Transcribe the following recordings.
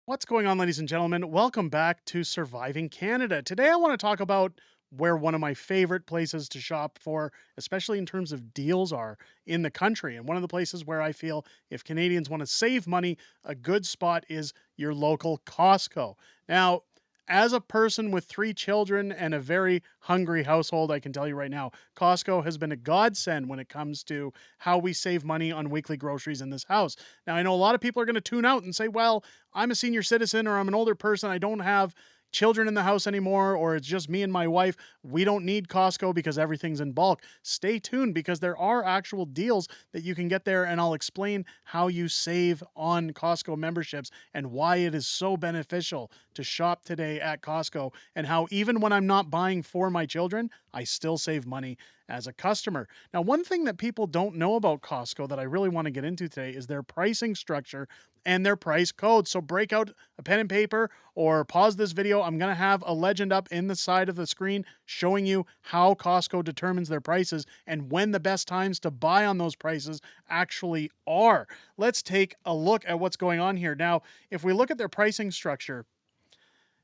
What's going on, ladies and gentlemen? Welcome back to Surviving Canada. Today, I want to talk about where one of my favorite places to shop for, especially in terms of deals, are in the country. And one of the places where I feel if Canadians want to save money, a good spot is your local Costco. Now, as a person with three children and a very hungry household, I can tell you right now, Costco has been a godsend when it comes to how we save money on weekly groceries in this house. Now, I know a lot of people are going to tune out and say, well, I'm a senior citizen or I'm an older person. I don't have children in the house anymore, or it's just me and my wife. We don't need Costco because everything's in bulk. Stay tuned because there are actual deals that you can get there, and I'll explain how you save on Costco memberships and why it is so beneficial to shop today at Costco, and how even when I'm not buying for my children, I still save money as a customer. Now, one thing that people don't know about Costco that I really want to get into today is their pricing structure and their price code. So break out a pen and paper or pause this video. I'm going to have a legend up in the side of the screen showing you how Costco determines their prices and when the best times to buy on those prices actually are. Let's take a look at what's going on here. Now, if we look at their pricing structure,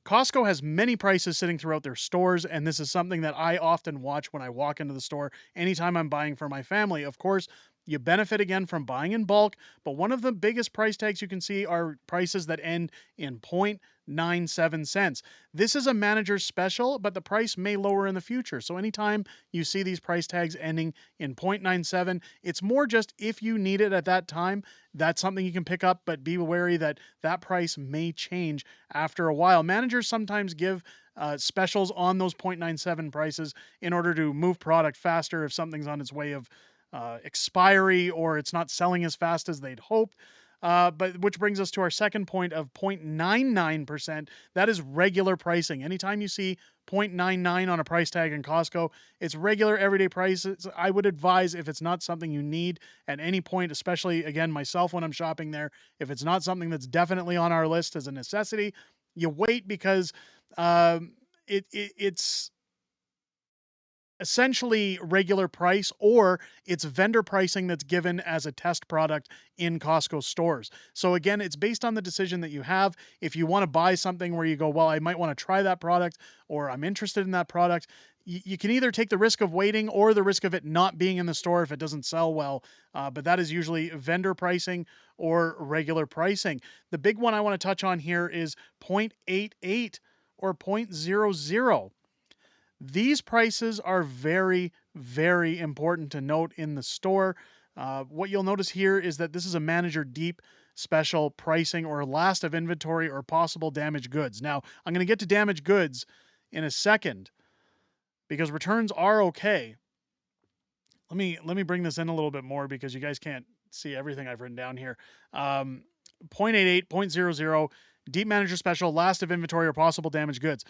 Costco has many prices sitting throughout their stores, and this is something that I often watch when I walk into the store anytime I'm buying for my family. Of course, you benefit again from buying in bulk, but one of the biggest price tags you can see are prices that end in 0.97 cents. This is a manager's special, but the price may lower in the future. So anytime you see these price tags ending in 0.97, it's more just if you need it at that time, that's something you can pick up, but be wary that that price may change after a while. Managers sometimes give specials on those 0.97 prices in order to move product faster if something's on its way of expiry or it's not selling as fast as they'd hoped. But which brings us to our second point of 0.99%. That is regular pricing. Anytime you see 0.99 on a price tag in Costco, it's regular everyday prices. I would advise if it's not something you need at any point, especially again, myself when I'm shopping there, if it's not something that's definitely on our list as a necessity, you wait because it's essentially regular price or it's vendor pricing that's given as a test product in Costco stores. So again, it's based on the decision that you have. If you want to buy something where you go, well, I might want to try that product or I'm interested in that product, you can either take the risk of waiting or the risk of it not being in the store if it doesn't sell well. But that is usually vendor pricing or regular pricing. The big one I want to touch on here is 0.88 or zero point 0.00. These prices are very, very important to note in the store. What you'll notice here is that this is a manager deep special pricing or last of inventory or possible damaged goods. Now, I'm going to get to damaged goods in a second because returns are okay. Let me bring this in a little bit more because you guys can't see everything I've written down here. 0.88, 0.00, deep manager special, last of inventory or possible damaged goods.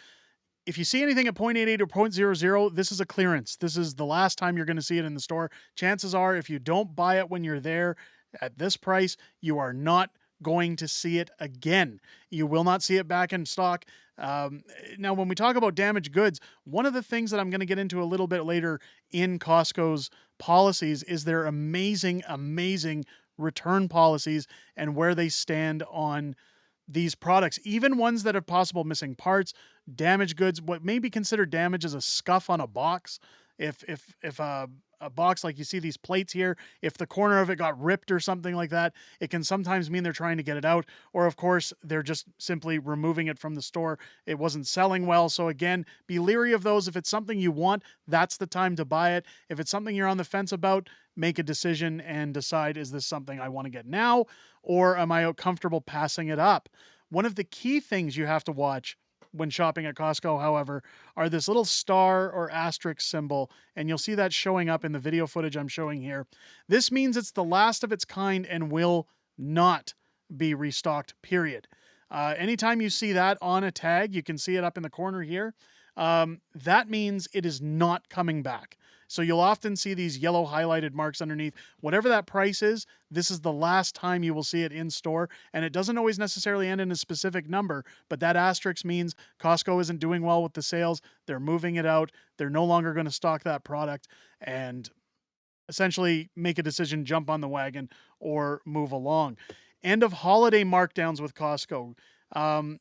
If you see anything at 0.88 or 0.00, this is a clearance. This is the last time you're going to see it in the store. Chances are, if you don't buy it when you're there at this price, you are not going to see it again. You will not see it back in stock. Now, when we talk about damaged goods, one of the things that I'm going to get into a little bit later in Costco's policies is their amazing, amazing return policies and where they stand on these products, even ones that have possible missing parts, damaged goods, what may be considered damage is a scuff on a box. If a box like you see these plates here, if the corner of it got ripped or something like that, it can sometimes mean they're trying to get it out, or of course they're just simply removing it from the store. It wasn't selling well. So again, be leery of those. If it's something you want, that's the time to buy it. If it's something you're on the fence about, make a decision and decide, is this something I want to get now, or am I comfortable passing it up? One of the key things you have to watch when shopping at Costco, however, are this little star or asterisk symbol, and you'll see that showing up in the video footage I'm showing here. This means it's the last of its kind and will not be restocked, period. Anytime you see that on a tag, you can see it up in the corner here. That means it is not coming back. So you'll often see these yellow highlighted marks underneath. Whatever that price is, this is the last time you will see it in store. And it doesn't always necessarily end in a specific number, but that asterisk means Costco isn't doing well with the sales. They're moving it out. They're no longer going to stock that product and essentially make a decision, jump on the wagon or move along. End of holiday markdowns with Costco. Um,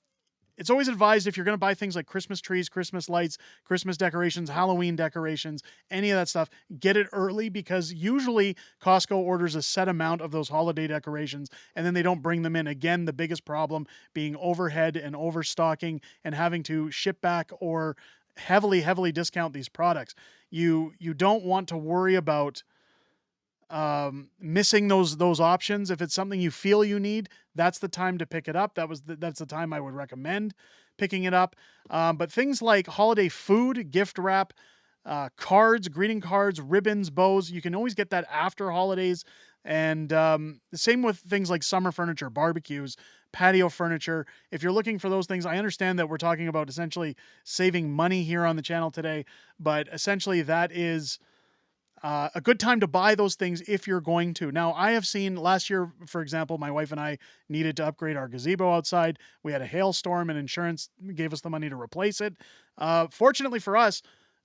it's always advised if you're going to buy things like Christmas trees, Christmas lights, Christmas decorations, Halloween decorations, any of that stuff, get it early because usually Costco orders a set amount of those holiday decorations and then they don't bring them in. Again, the biggest problem being overhead and overstocking and having to ship back or heavily discount these products. You don't want to worry about missing those options. If it's something you feel you need, that's the time to pick it up. That's the time I would recommend picking it up. But things like holiday food, gift wrap, cards, greeting cards, ribbons, bows, you can always get that after holidays. And the same with things like summer furniture, barbecues, patio furniture. If you're looking for those things, I understand that we're talking about essentially saving money here on the channel today, but essentially that is a good time to buy those things if you're going to. Now, I have seen last year, for example, my wife and I needed to upgrade our gazebo outside. We had a hailstorm and insurance gave us the money to replace it. Fortunately for us,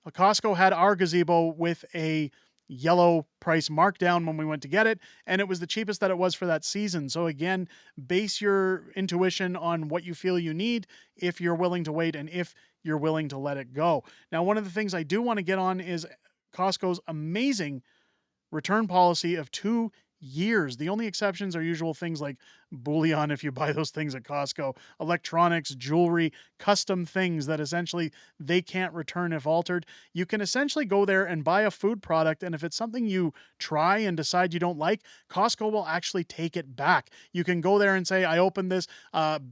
Costco had our gazebo with a yellow price markdown when we went to get it, and it was the cheapest that it was for that season. So again, base your intuition on what you feel you need if you're willing to wait and if you're willing to let it go. Now, one of the things I do want to get on is Costco's amazing return policy of 2 years. The only exceptions are usual things like bullion if you buy those things at Costco, electronics, jewelry, custom things that essentially they can't return if altered. You can essentially go there and buy a food product, and if it's something you try and decide you don't like, Costco will actually take it back. You can go there and say, I opened this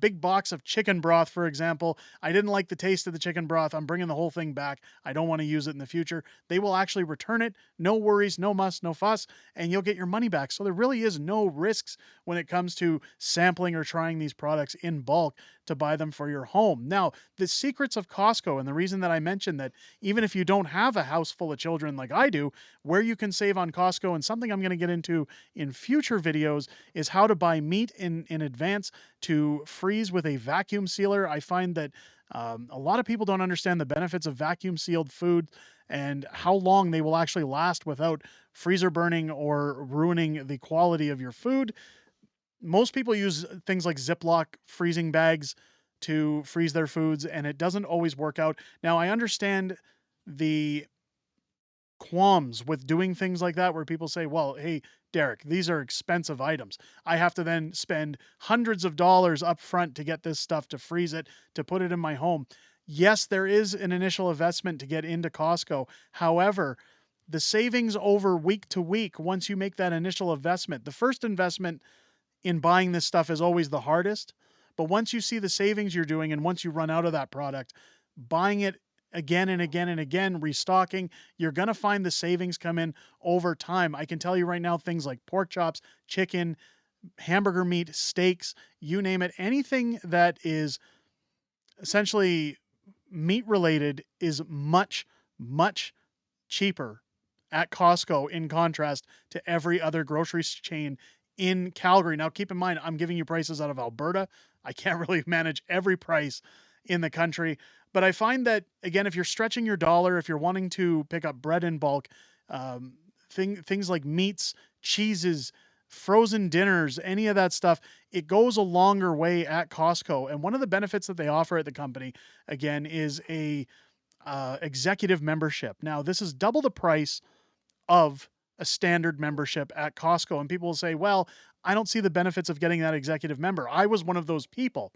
big box of chicken broth, for example. I didn't like the taste of the chicken broth. I'm bringing the whole thing back. I don't want to use it in the future. They will actually return it. No worries, no muss, no fuss, and you'll get your money back. So there really is no risks when it comes to sampling or trying these products in bulk to buy them for your home. Now, the secrets of Costco, and the reason that I mentioned that even if you don't have a house full of children like I do, where you can save on Costco, and something I'm going to get into in future videos is how to buy meat in advance to freeze with a vacuum sealer. I find that a lot of people don't understand the benefits of vacuum sealed food and how long they will actually last without freezer burning or ruining the quality of your food. Most people use things like Ziploc freezing bags to freeze their foods, and it doesn't always work out. Now, I understand the qualms with doing things like that where people say, well, hey, Derek, these are expensive items. I have to then spend hundreds of dollars up front to get this stuff to freeze it, to put it in my home. Yes, there is an initial investment to get into Costco. However, the savings over week to week, once you make that initial investment, the first investment in buying this stuff is always the hardest. But once you see the savings you're doing and once you run out of that product, buying it again and again and again, restocking, you're going to find the savings come in over time. I can tell you right now, things like pork chops, chicken, hamburger meat, steaks, you name it, anything that is essentially meat related is much cheaper at Costco in contrast to every other grocery chain in Calgary. Now, keep in mind, I'm giving you prices out of Alberta. I can't really manage every price in the country, but I find that, again, if you're stretching your dollar, if you're wanting to pick up bread in bulk, um, things like meats, cheeses, frozen dinners, any of that stuff, it goes a longer way at Costco. And one of the benefits that they offer at the company, again, is a executive membership. Now, this is double the price of a standard membership at Costco. And people will say, well, I don't see the benefits of getting that executive member. I was one of those people.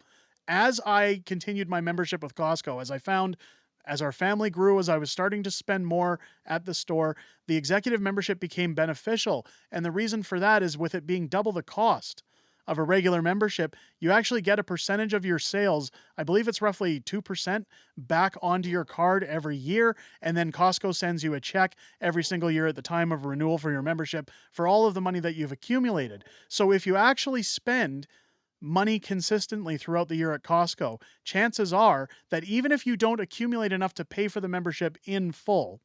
As I continued my membership with Costco, as I found as our family grew, as I was starting to spend more at the store, the executive membership became beneficial. And the reason for that is with it being double the cost of a regular membership, you actually get a percentage of your sales. I believe it's roughly 2% back onto your card every year. And then Costco sends you a check every single year at the time of renewal for your membership for all of the money that you've accumulated. So if you actually spend money consistently throughout the year at Costco, chances are that even if you don't accumulate enough to pay for the membership in full,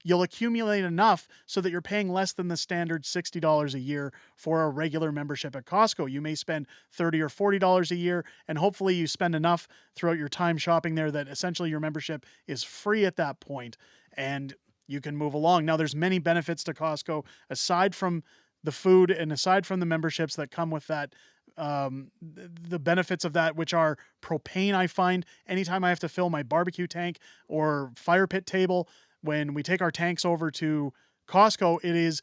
you'll accumulate enough so that you're paying less than the standard $60 a year for a regular membership at Costco. You may spend $30 or $40 a year, and hopefully you spend enough throughout your time shopping there that essentially your membership is free at that point, and you can move along. Now, there's many benefits to Costco aside from the food and aside from the memberships that come with that the benefits of that, which are propane. I find anytime I have to fill my barbecue tank or fire pit table, when we take our tanks over to Costco, it is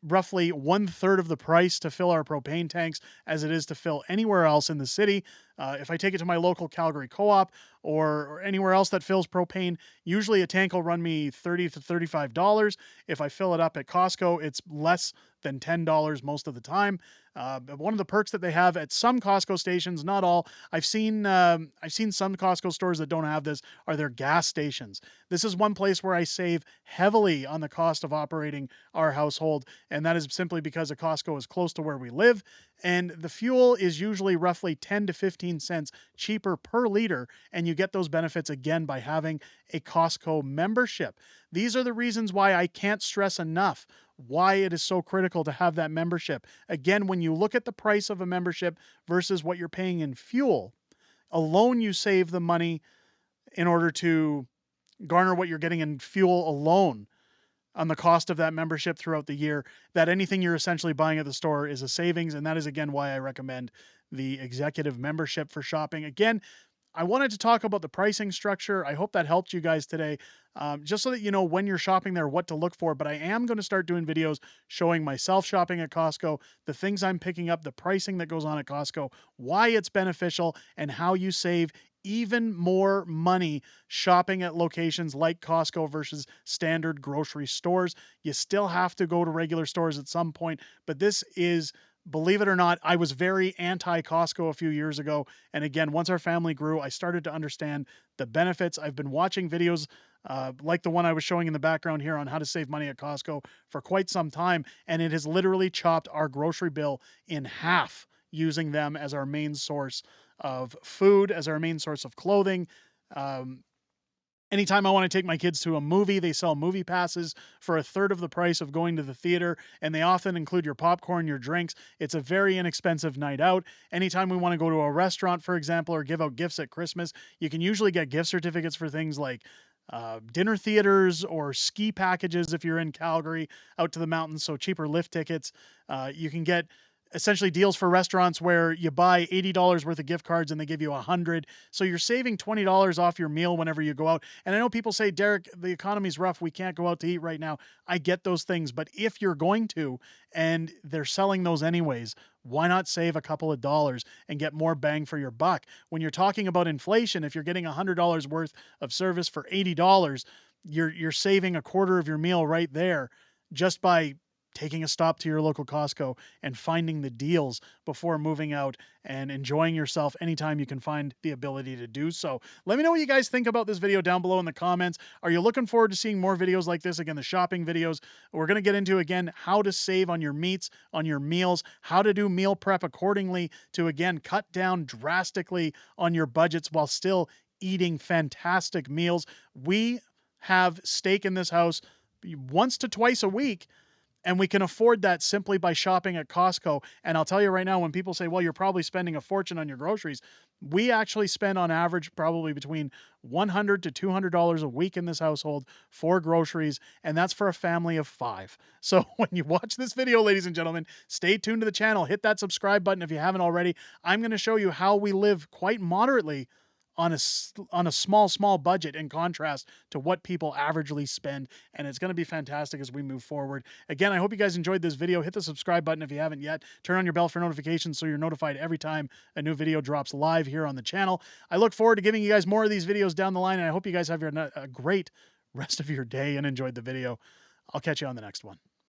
roughly 1/3 of the price to fill our propane tanks as it is to fill anywhere else in the city. If I take it to my local Calgary co-op or anywhere else that fills propane, usually a tank will run me $30 to $35. If I fill it up at Costco, it's less than $10 most of the time. But one of the perks that they have at some Costco stations, not all, I've seen some Costco stores that don't have this, are their gas stations. This is one place where I save heavily on the cost of operating our household, and that is simply because a Costco is close to where we live, and the fuel is usually roughly 10 to 15 cents cheaper per liter, and you get those benefits again by having a Costco membership. These are the reasons why I can't stress enough why it is so critical to have that membership. Again, when you look at the price of a membership versus what you're paying in fuel, alone you save the money in order to garner what you're getting in fuel alone on the cost of that membership throughout the year, that anything you're essentially buying at the store is a savings. And that is, again, why I recommend the executive membership for shopping. Again, I wanted to talk about the pricing structure. I hope that helped you guys today, just so that you know when you're shopping there what to look for. But I am going to start doing videos showing myself shopping at Costco, the things I'm picking up, the pricing that goes on at Costco, why it's beneficial, and how you save even more money shopping at locations like Costco versus standard grocery stores. You still have to go to regular stores at some point, but this is, believe it or not, I was very anti Costco a few years ago. And again, once our family grew, I started to understand the benefits. I've been watching videos like the one I was showing in the background here on how to save money at Costco for quite some time. And it has literally chopped our grocery bill in half using them as our main source of food, as our main source of clothing. Um, Anytime I want to take my kids to a movie, they sell movie passes for 1/3 of the price of going to the theater, and they often include your popcorn, your drinks. It's a very inexpensive night out. Anytime we want to go to a restaurant, for example, or give out gifts at Christmas, you can usually get gift certificates for things like dinner theaters or ski packages if you're in Calgary out to the mountains, so cheaper lift tickets. You can get essentially deals for restaurants where you buy $80 worth of gift cards and they give you 100. So you're saving $20 off your meal whenever you go out. And I know people say, Derek, the economy's rough. We can't go out to eat right now. I get those things. But if you're going to, and they're selling those anyways, why not save a couple of dollars and get more bang for your buck? When you're talking about inflation, if you're getting $100 worth of service for $80, you're saving a quarter of your meal right there just by taking a stop to your local Costco and finding the deals before moving out and enjoying yourself anytime you can find the ability to do so. Let me know what you guys think about this video down below in the comments. Are you looking forward to seeing more videos like this? Again, the shopping videos. We're going to get into, again, how to save on your meats, on your meals, how to do meal prep accordingly to, again, cut down drastically on your budgets while still eating fantastic meals. We have steak in this house once to twice a week, and we can afford that simply by shopping at Costco. And I'll tell you right now, when people say, well, you're probably spending a fortune on your groceries, we actually spend on average probably between $100 to $200 a week in this household for groceries. And that's for a family of 5. So when you watch this video, ladies and gentlemen, stay tuned to the channel. Hit that subscribe button if you haven't already. I'm going to show you how we live quite moderately on a small budget in contrast to what people averagely spend, and it's going to be fantastic as we move forward. Again, I hope you guys enjoyed this video. Hit the subscribe button if you haven't yet. Turn on your bell for notifications so you're notified every time a new video drops live here on the channel. I look forward to giving you guys more of these videos down the line, and I hope you guys have a great rest of your day and enjoyed the video. I'll catch you on the next one.